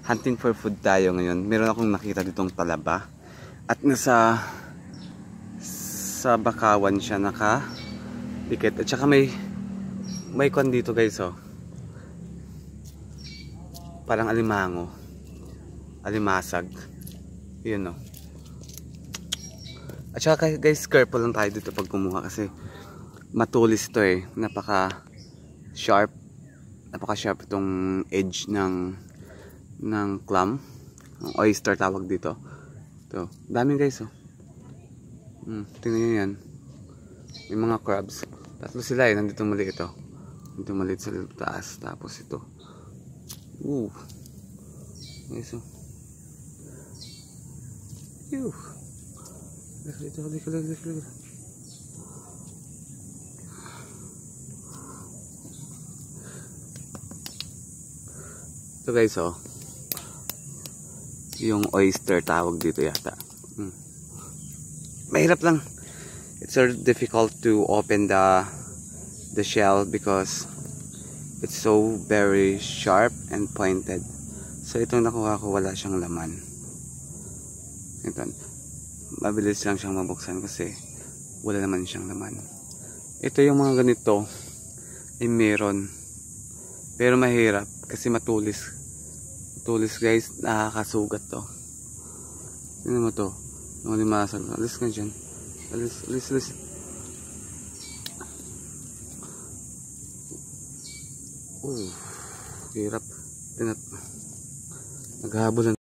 hunting for food tayo ngayon. Meron akong nakita ditong talaba. At sa bakawan siya nakadikit. At saka may kwan dito guys oh. Parang alimango. Alimasag. Yun oh. At saka guys, careful lang tayo dito pag kumuha kasi matulis to eh. Napaka sharp itong edge ng clam. Oyster tawag dito. Ito, daming guys oh. Tingnan nyo yan. May mga crabs. Tatlo sila eh, nandito maliit ito. Nandito maliit sa taas. Tapos ito. Guys oh. Halika. Ito guys oh. Yung oyster tawag dito yata. Mahirap lang. It's so difficult to open the shell because it's so very sharp and pointed. So itong nakuha ko wala siyang laman. Ito. Mabilis lang siyang mabuksan kasi wala naman siyang laman. Ito yung mga ganito ay meron. Pero mahirap kasi matulis. Matulis guys, nakakasugat to. Tingnan mo to. Yung limasag. Alis ka dyan. Alis. Hirap. Naghahabol